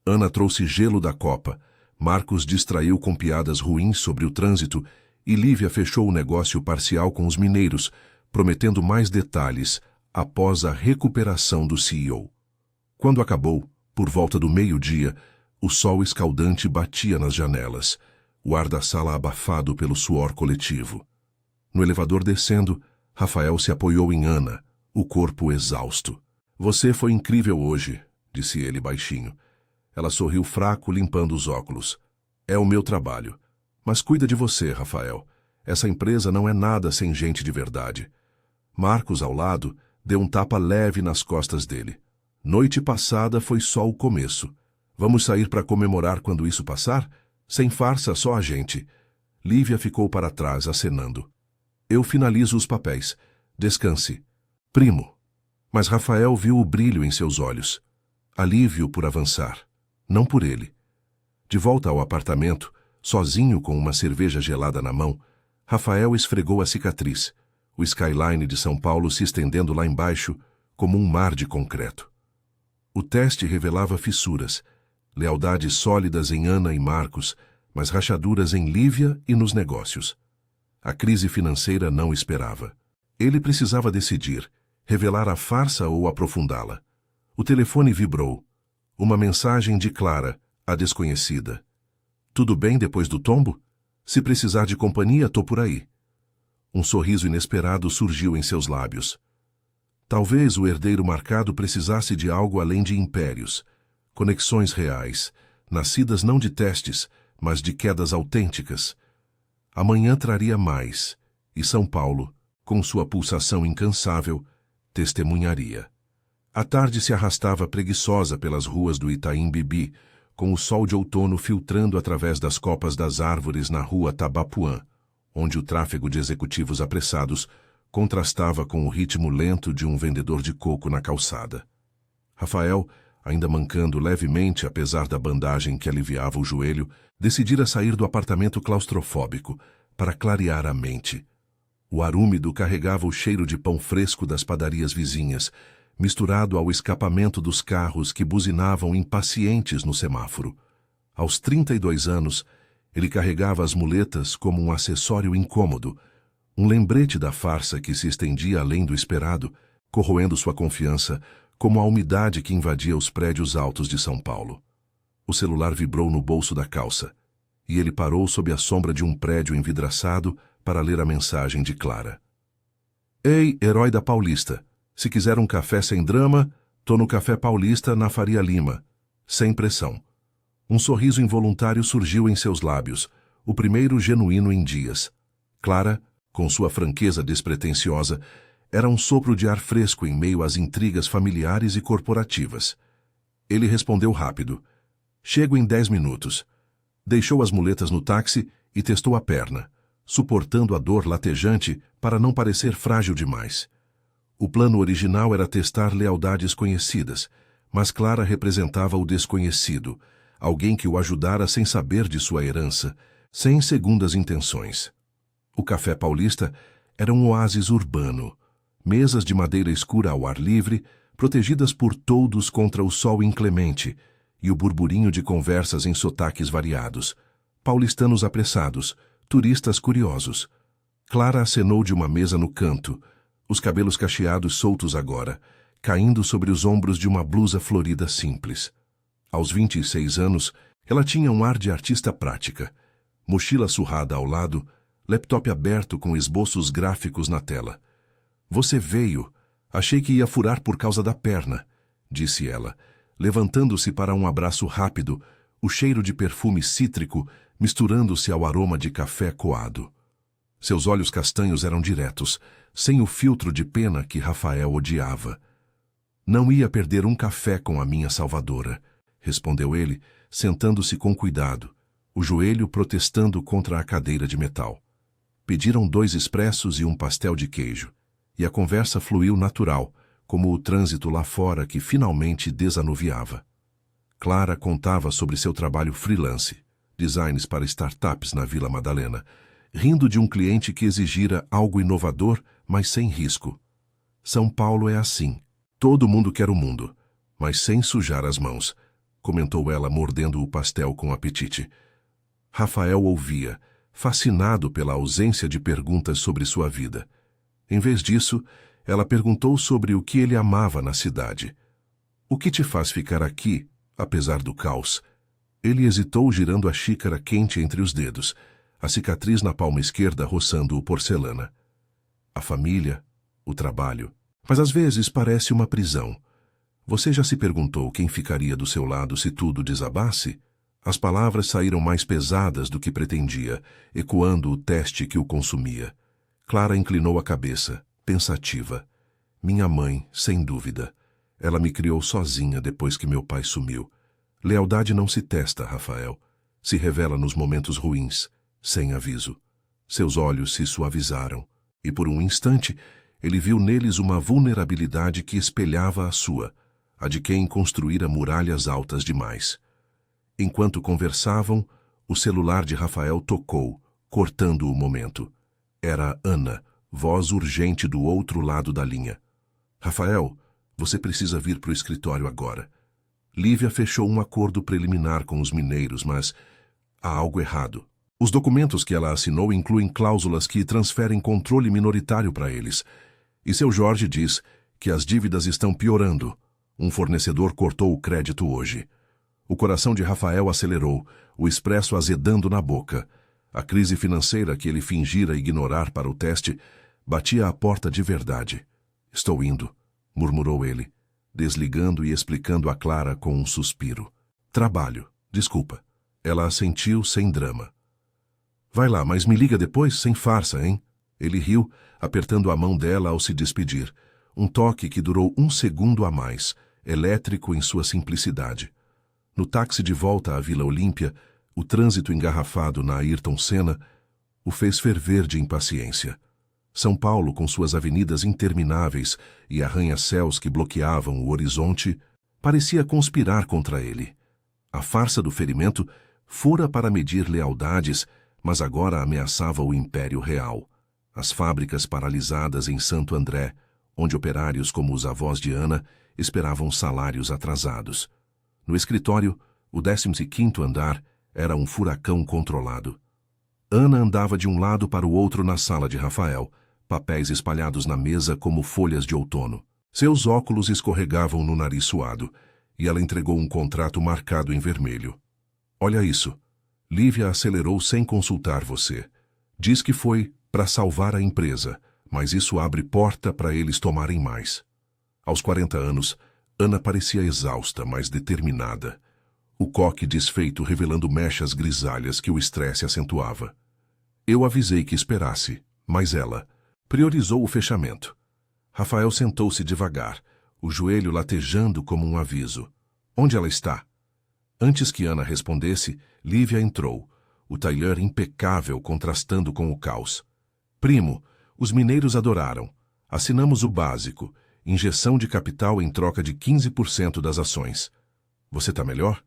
Ana trouxe gelo da copa, Marcos distraiu com piadas ruins sobre o trânsito e Lívia fechou o negócio parcial com os mineiros, prometendo mais detalhes após a recuperação do CEO. Quando acabou, por volta do meio-dia, o sol escaldante batia nas janelas, o ar da sala abafado pelo suor coletivo. No elevador descendo, Rafael se apoiou em Ana, o corpo exausto. Você foi incrível hoje, disse ele baixinho. Ela sorriu fraco, limpando os óculos. É o meu trabalho. Mas cuida de você, Rafael. Essa empresa não é nada sem gente de verdade. Marcos, ao lado, deu um tapa leve nas costas dele. Noite passada foi só o começo. Vamos sair para comemorar quando isso passar? Sem farsa, só a gente. Lívia ficou para trás, acenando. Eu finalizo os papéis. Descanse. Primo. Mas Rafael viu o brilho em seus olhos. Alívio por avançar. Não por ele. De volta ao apartamento, sozinho com uma cerveja gelada na mão, Rafael esfregou a cicatriz, o skyline de São Paulo se estendendo lá embaixo como um mar de concreto. O teste revelava fissuras, lealdades sólidas em Ana e Marcos, mas rachaduras em Lívia e nos negócios. A crise financeira não esperava. Ele precisava decidir, revelar a farsa ou aprofundá-la. O telefone vibrou. Uma mensagem de Clara, a desconhecida. Tudo bem depois do tombo? Se precisar de companhia, tô por aí. Um sorriso inesperado surgiu em seus lábios. Talvez o herdeiro marcado precisasse de algo além de impérios, conexões reais, nascidas não de testes, mas de quedas autênticas. Amanhã traria mais, e São Paulo, com sua pulsação incansável, testemunharia. A tarde se arrastava preguiçosa pelas ruas do Itaim Bibi, com o sol de outono filtrando através das copas das árvores na rua Tabapuã, onde o tráfego de executivos apressados contrastava com o ritmo lento de um vendedor de coco na calçada. Rafael, ainda mancando levemente apesar da bandagem que aliviava o joelho, decidira sair do apartamento claustrofóbico para clarear a mente. O ar úmido carregava o cheiro de pão fresco das padarias vizinhas, misturado ao escapamento dos carros que buzinavam impacientes no semáforo. Aos 32 anos, ele carregava as muletas como um acessório incômodo, um lembrete da farsa que se estendia além do esperado, corroendo sua confiança como a umidade que invadia os prédios altos de São Paulo. O celular vibrou no bolso da calça, e ele parou sob a sombra de um prédio envidraçado para ler a mensagem de Clara. Ei, herói da Paulista! Se quiser um café sem drama, tô no Café Paulista na Faria Lima. Sem pressão. Um sorriso involuntário surgiu em seus lábios, o primeiro genuíno em dias. Clara, com sua franqueza despretensiosa, era um sopro de ar fresco em meio às intrigas familiares e corporativas. Ele respondeu rápido. Chego em 10 minutos. Deixou as muletas no táxi e testou a perna, suportando a dor latejante para não parecer frágil demais. O plano original era testar lealdades conhecidas, mas Clara representava o desconhecido, alguém que o ajudara sem saber de sua herança, sem segundas intenções. O Café Paulista era um oásis urbano, mesas de madeira escura ao ar livre, protegidas por toldos contra o sol inclemente, e o burburinho de conversas em sotaques variados, paulistanos apressados, turistas curiosos. Clara acenou de uma mesa no canto, os cabelos cacheados soltos agora, caindo sobre os ombros de uma blusa florida simples. Aos 26 anos, ela tinha um ar de artista prática. Mochila surrada ao lado, laptop aberto com esboços gráficos na tela. Você veio. Achei que ia furar por causa da perna, disse ela, levantando-se para um abraço rápido, o cheiro de perfume cítrico misturando-se ao aroma de café coado. Seus olhos castanhos eram diretos, sem o filtro de pena que Rafael odiava. Não ia perder um café com a minha salvadora, respondeu ele, sentando-se com cuidado, o joelho protestando contra a cadeira de metal. Pediram 2 expressos e um pastel de queijo, e a conversa fluiu natural, como o trânsito lá fora que finalmente desanuviava. Clara contava sobre seu trabalho freelance, designs para startups na Vila Madalena, rindo de um cliente que exigira algo inovador, mas sem risco. São Paulo é assim. Todo mundo quer o mundo, mas sem sujar as mãos, comentou ela mordendo o pastel com apetite. Rafael ouvia, fascinado pela ausência de perguntas sobre sua vida. Em vez disso, ela perguntou sobre o que ele amava na cidade. O que te faz ficar aqui, apesar do caos? Ele hesitou girando a xícara quente entre os dedos, a cicatriz na palma esquerda roçando o porcelana. A família, o trabalho. Mas às vezes parece uma prisão. Você já se perguntou quem ficaria do seu lado se tudo desabasse? As palavras saíram mais pesadas do que pretendia, ecoando o teste que o consumia. Clara inclinou a cabeça, pensativa. Minha mãe, sem dúvida. Ela me criou sozinha depois que meu pai sumiu. Lealdade não se testa, Rafael. Se revela nos momentos ruins, sem aviso. Seus olhos se suavizaram, e por um instante ele viu neles uma vulnerabilidade que espelhava a sua, a de quem construíra muralhas altas demais. Enquanto conversavam, o celular de Rafael tocou, cortando o momento. Era Ana, voz urgente do outro lado da linha. Rafael, você precisa vir para o escritório agora. Lívia fechou um acordo preliminar com os mineiros, mas há algo errado. Os documentos que ela assinou incluem cláusulas que transferem controle minoritário para eles. E seu Jorge diz que as dívidas estão piorando. Um fornecedor cortou o crédito hoje. O coração de Rafael acelerou, o expresso azedando na boca. A crise financeira que ele fingira ignorar para o teste batia à porta de verdade. Estou indo, murmurou ele, desligando e explicando a Clara com um suspiro. Trabalho, desculpa. Ela assentiu sem drama. Vai lá, mas me liga depois, sem farsa, hein? Ele riu, apertando a mão dela ao se despedir. Um toque que durou 1 segundo a mais, elétrico em sua simplicidade. No táxi de volta à Vila Olímpia, o trânsito engarrafado na Ayrton Senna o fez ferver de impaciência. São Paulo, com suas avenidas intermináveis e arranha-céus que bloqueavam o horizonte, parecia conspirar contra ele. A farsa do ferimento fora para medir lealdades, mas agora ameaçava o império real. As fábricas paralisadas em Santo André, onde operários como os avós de Ana esperavam salários atrasados. No escritório, o 15º andar era um furacão controlado. Ana andava de um lado para o outro na sala de Rafael, papéis espalhados na mesa como folhas de outono. Seus óculos escorregavam no nariz suado, e ela entregou um contrato marcado em vermelho. Olha isso. Lívia acelerou sem consultar você. Diz que foi para salvar a empresa, mas isso abre porta para eles tomarem mais. Aos 40 anos, Ana parecia exausta, mas determinada. O coque desfeito revelando mechas grisalhas que o estresse acentuava. Eu avisei que esperasse, mas ela priorizou o fechamento. Rafael sentou-se devagar, o joelho latejando como um aviso. Onde ela está? Antes que Ana respondesse, Lívia entrou, o tailleur impecável contrastando com o caos. Primo, os mineiros adoraram. Assinamos o básico, injeção de capital em troca de 15% das ações. Você tá melhor?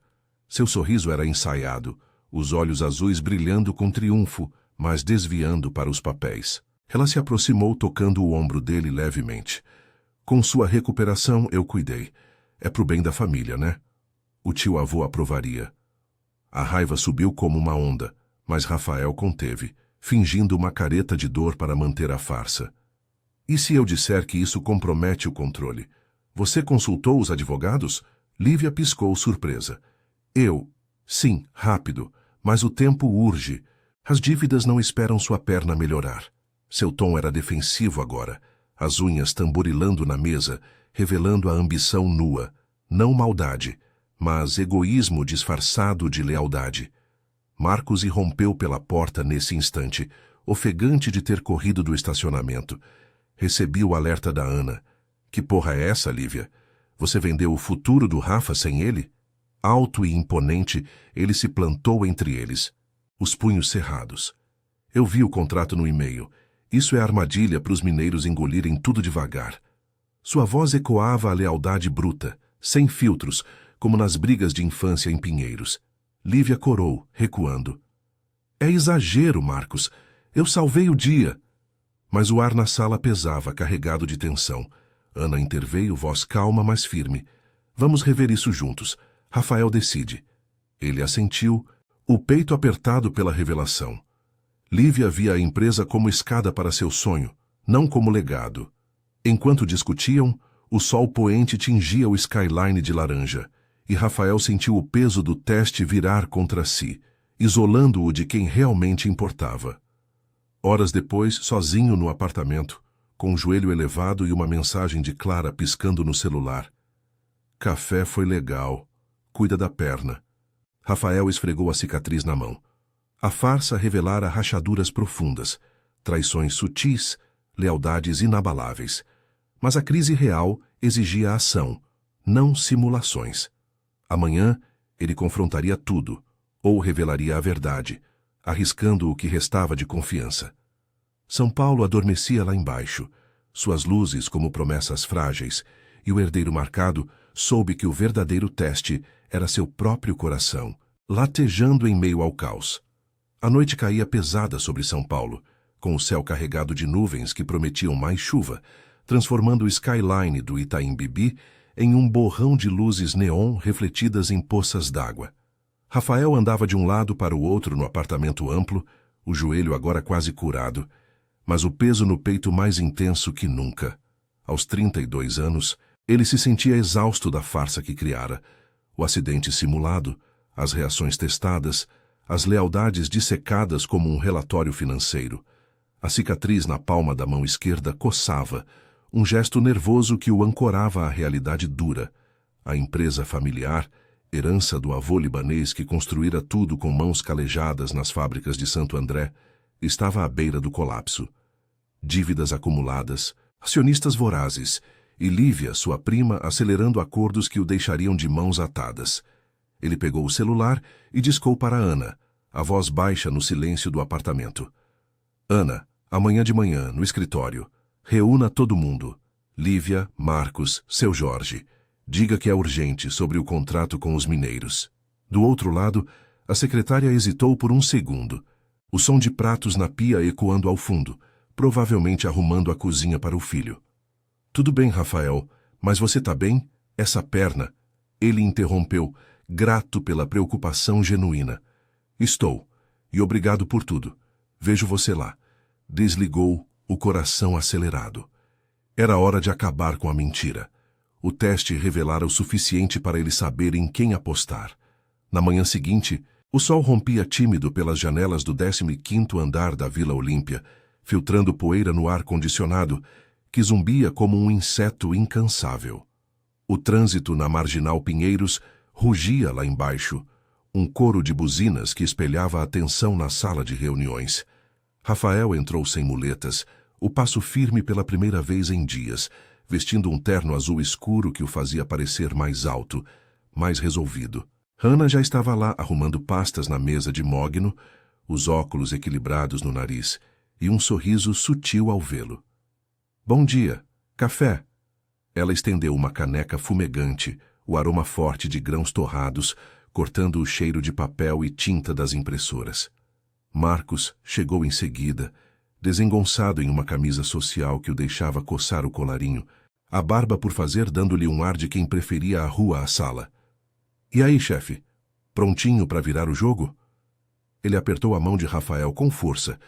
Seu sorriso era ensaiado, os olhos azuis brilhando com triunfo, mas desviando para os papéis. Ela se aproximou tocando o ombro dele levemente. Com sua recuperação eu cuidei. É pro bem da família, né? O tio-avô aprovaria. A raiva subiu como uma onda, mas Rafael conteve. fingindo uma careta de dor para manter a farsa. E se eu disser que isso compromete o controle? Você consultou os advogados? Lívia piscou surpresa. Eu? Sim, rápido, mas o tempo urge. As dívidas não esperam sua perna melhorar. Seu tom era defensivo agora, as unhas tamborilando na mesa, revelando a ambição nua. Não maldade, mas egoísmo disfarçado de lealdade. Marcos irrompeu pela porta nesse instante, ofegante de ter corrido do estacionamento. Recebi o alerta da Ana. Que porra é essa, Lívia? Você vendeu o futuro do Rafa sem ele? Alto e imponente, ele se plantou entre eles, os punhos cerrados. Eu vi o contrato no e-mail. Isso é armadilha para os mineiros engolirem tudo devagar. Sua voz ecoava a lealdade bruta, sem filtros, como nas brigas de infância em Pinheiros. Lívia corou, recuando. É exagero, Marcos. Eu salvei o dia. Mas o ar na sala pesava, carregado de tensão. Ana interveio, voz calma, mas firme. Vamos rever isso juntos. Rafael decide. Ele assentiu, o peito apertado pela revelação. Lívia via a empresa como escada para seu sonho, não como legado. Enquanto discutiam, o sol poente tingia o skyline de laranja, e Rafael sentiu o peso do teste virar contra si, isolando-o de quem realmente importava. Horas depois, sozinho no apartamento, com o joelho elevado e uma mensagem de Clara piscando no celular. Café foi legal. Cuida da perna. Rafael esfregou a cicatriz na mão. A farsa revelara rachaduras profundas, traições sutis, lealdades inabaláveis. Mas a crise real exigia ação, não simulações. Amanhã, ele confrontaria tudo, ou revelaria a verdade, arriscando o que restava de confiança. São Paulo adormecia lá embaixo, suas luzes como promessas frágeis, e o herdeiro marcado soube que o verdadeiro teste era seu próprio coração, latejando em meio ao caos. A noite caía pesada sobre São Paulo, com o céu carregado de nuvens que prometiam mais chuva, transformando o skyline do Itaim Bibi em um borrão de luzes neon refletidas em poças d'água. Rafael andava de um lado para o outro no apartamento amplo, o joelho agora quase curado, mas o peso no peito mais intenso que nunca. Aos 32 anos, ele se sentia exausto da farsa que criara, o acidente simulado, as reações testadas, as lealdades dissecadas como um relatório financeiro. A cicatriz na palma da mão esquerda coçava, um gesto nervoso que o ancorava à realidade dura. A empresa familiar, herança do avô libanês que construíra tudo com mãos calejadas nas fábricas de Santo André, estava à beira do colapso. Dívidas acumuladas, acionistas vorazes, e Lívia, sua prima, acelerando acordos que o deixariam de mãos atadas. Ele pegou o celular e discou para Ana, a voz baixa no silêncio do apartamento. Ana, amanhã de manhã, no escritório. Reúna todo mundo. Lívia, Marcos, seu Jorge. Diga que é urgente sobre o contrato com os mineiros. Do outro lado, a secretária hesitou por um segundo. O som de pratos na pia ecoando ao fundo, provavelmente arrumando a cozinha para o filho. Tudo bem, Rafael, mas você tá bem? Essa perna... Ele interrompeu, grato pela preocupação genuína. Estou, e obrigado por tudo. Vejo você lá. Desligou, o coração acelerado. Era hora de acabar com a mentira. O teste revelara o suficiente para ele saber em quem apostar. Na manhã seguinte, o sol rompia tímido pelas janelas do 15º andar da Vila Olímpia, filtrando poeira no ar-condicionado, que zumbia como um inseto incansável. O trânsito na Marginal Pinheiros rugia lá embaixo, um coro de buzinas que espelhava a tensão na sala de reuniões. Rafael entrou sem muletas, o passo firme pela primeira vez em dias, vestindo um terno azul escuro que o fazia parecer mais alto, mais resolvido. Hannah já estava lá arrumando pastas na mesa de mogno, os óculos equilibrados no nariz e um sorriso sutil ao vê-lo. Bom dia. Café? Ela estendeu uma caneca fumegante, o aroma forte de grãos torrados, cortando o cheiro de papel e tinta das impressoras. Marcos chegou em seguida, desengonçado em uma camisa social que o deixava coçar o colarinho, a barba por fazer dando-lhe um ar de quem preferia a rua à sala. E aí, chefe? Prontinho para virar o jogo? Ele apertou a mão de Rafael com força,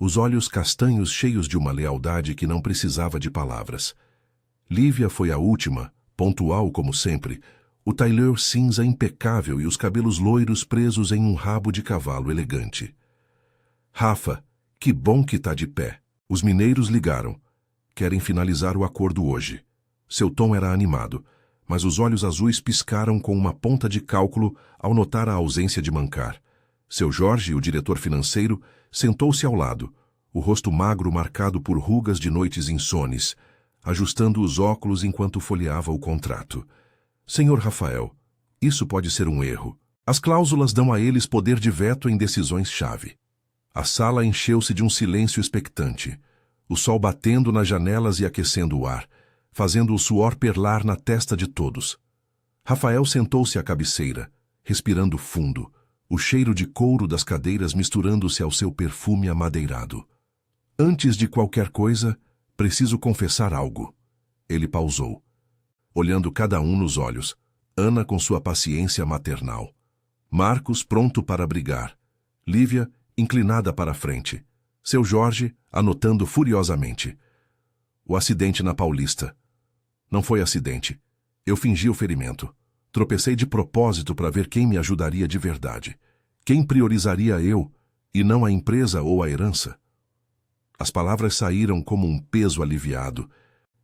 os olhos castanhos cheios de uma lealdade que não precisava de palavras. Lívia foi a última, pontual como sempre, o tailleur cinza impecável e os cabelos loiros presos em um rabo de cavalo elegante. Rafa, que bom que tá de pé. Os mineiros ligaram. Querem finalizar o acordo hoje. Seu tom era animado, mas os olhos azuis piscaram com uma ponta de cálculo ao notar a ausência de Mancar. Seu Jorge, o diretor financeiro, sentou-se ao lado, o rosto magro marcado por rugas de noites insones, ajustando os óculos enquanto folheava o contrato. Senhor Rafael, isso pode ser um erro. As cláusulas dão a eles poder de veto em decisões-chave. A sala encheu-se de um silêncio expectante, o sol batendo nas janelas e aquecendo o ar, fazendo o suor perlar na testa de todos. Rafael sentou-se à cabeceira, respirando fundo, o cheiro de couro das cadeiras misturando-se ao seu perfume amadeirado. Antes de qualquer coisa, preciso confessar algo. Ele pausou, olhando cada um nos olhos, Ana com sua paciência maternal, Marcos pronto para brigar, Lívia inclinada para a frente, seu Jorge anotando furiosamente. O acidente na Paulista. Não foi acidente. Eu fingi o ferimento. Tropecei de propósito para ver quem me ajudaria de verdade. Quem priorizaria eu, e não a empresa ou a herança? As palavras saíram como um peso aliviado,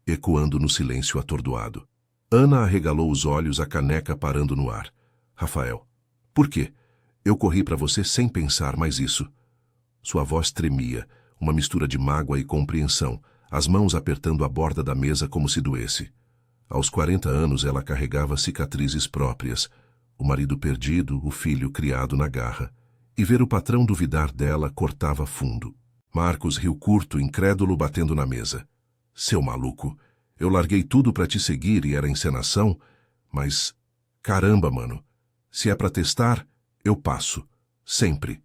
ecoando no silêncio atordoado. Ana arregalou os olhos, a caneca parando no ar. Rafael, por quê? Eu corri para você sem pensar mais isso. Sua voz tremia, uma mistura de mágoa e compreensão, as mãos apertando a borda da mesa como se doesse. Aos 40 anos ela carregava cicatrizes próprias, o marido perdido, o filho criado na garra, e ver o patrão duvidar dela cortava fundo. Marcos riu curto, incrédulo, batendo na mesa. Seu maluco, eu larguei tudo para te seguir e era encenação, mas... Caramba, mano, se é para testar, eu passo. Sempre.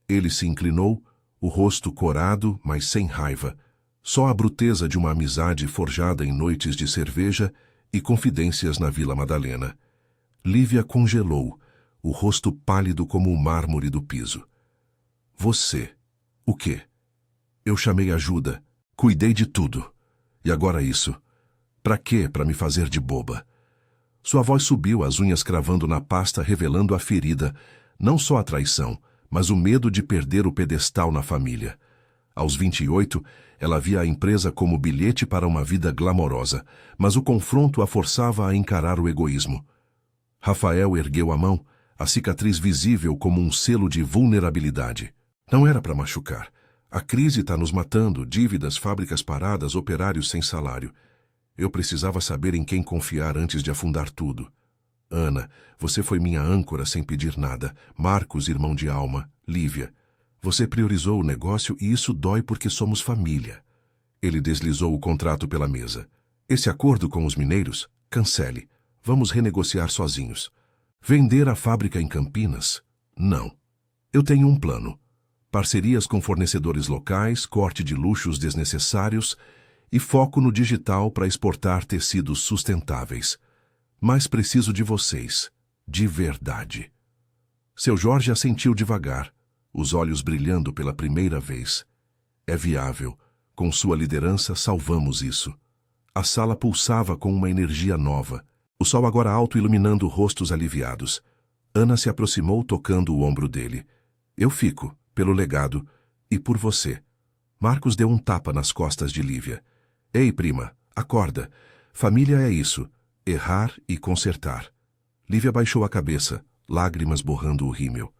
Ele se inclinou, o rosto corado, mas sem raiva. Só a bruteza de uma amizade forjada em noites de cerveja e confidências na Vila Madalena. Lívia congelou, o rosto pálido como o mármore do piso. Você. O quê? Eu chamei ajuda, cuidei de tudo. E agora isso. Pra quê? Pra me fazer de boba. Sua voz subiu, as unhas cravando na pasta, revelando a ferida, não só a traição, mas o medo de perder o pedestal na família. Aos 28, ela via a empresa como bilhete para uma vida glamourosa, mas o confronto a forçava a encarar o egoísmo. Rafael ergueu a mão, a cicatriz visível como um selo de vulnerabilidade. Não era para machucar. A crise está nos matando, dívidas, fábricas paradas, operários sem salário. Eu precisava saber em quem confiar antes de afundar tudo. Ana, você foi minha âncora sem pedir nada. Marcos, irmão de alma. Lívia. Você priorizou o negócio e isso dói porque somos família. Ele deslizou o contrato pela mesa. Esse acordo com os mineiros? Cancele. Vamos renegociar sozinhos. Vender a fábrica em Campinas? Não. Eu tenho um plano. Parcerias com fornecedores locais, corte de luxos desnecessários e foco no digital para exportar tecidos sustentáveis. Mas preciso de vocês, de verdade. Seu Jorge assentiu devagar, os olhos brilhando pela primeira vez. É viável. Com sua liderança, salvamos isso. A sala pulsava com uma energia nova, o sol agora alto iluminando rostos aliviados. Ana se aproximou tocando o ombro dele. Eu fico, pelo legado, e por você. Marcos deu um tapa nas costas de Lívia. Ei, prima, acorda. Família é isso, errar e consertar. Lívia baixou a cabeça, lágrimas borrando o rímel.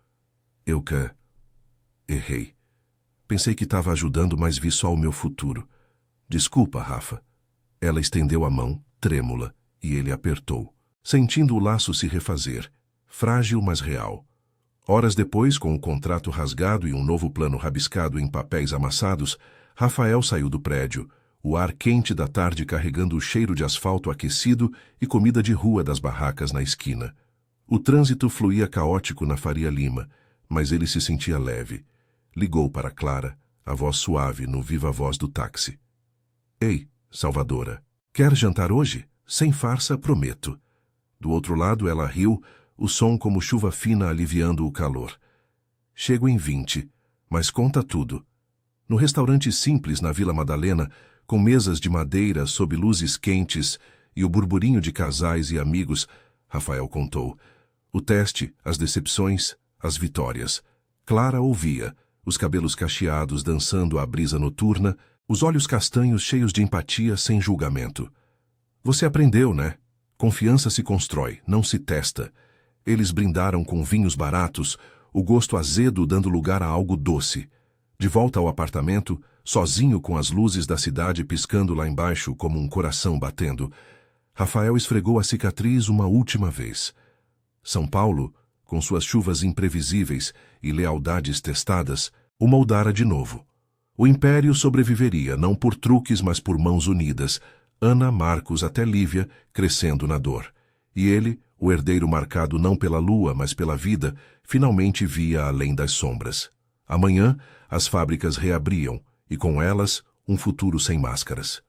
Eu errei. Pensei que estava ajudando, mas vi só o meu futuro. Desculpa, Rafa. Ela estendeu a mão, trêmula, e ele apertou, sentindo o laço se refazer, frágil mas real. Horas depois, com o contrato rasgado e um novo plano rabiscado em papéis amassados, Rafael saiu do prédio, o ar quente da tarde carregando o cheiro de asfalto aquecido e comida de rua das barracas na esquina. O trânsito fluía caótico na Faria Lima, mas ele se sentia leve. Ligou para Clara, a voz suave no viva-voz do táxi. Ei, Salvadora, quer jantar hoje? Sem farsa, prometo. Do outro lado ela riu, o som como chuva fina aliviando o calor. Chego em 20, mas conta tudo. No restaurante simples na Vila Madalena, com mesas de madeira sob luzes quentes e o burburinho de casais e amigos, Rafael contou. O teste, as decepções, as vitórias. Clara ouvia, os cabelos cacheados dançando à brisa noturna, os olhos castanhos cheios de empatia sem julgamento. Você aprendeu, né? Confiança se constrói, não se testa. Eles brindaram com vinhos baratos, o gosto azedo dando lugar a algo doce. De volta ao apartamento, sozinho com as luzes da cidade piscando lá embaixo como um coração batendo, Rafael esfregou a cicatriz uma última vez. São Paulo, com suas chuvas imprevisíveis e lealdades testadas, o moldara de novo. O império sobreviveria não por truques, mas por mãos unidas, Ana, Marcos até Lívia, crescendo na dor. E ele, o herdeiro marcado não pela lua, mas pela vida, finalmente via além das sombras. Amanhã, as fábricas reabriam, e com elas, um futuro sem máscaras.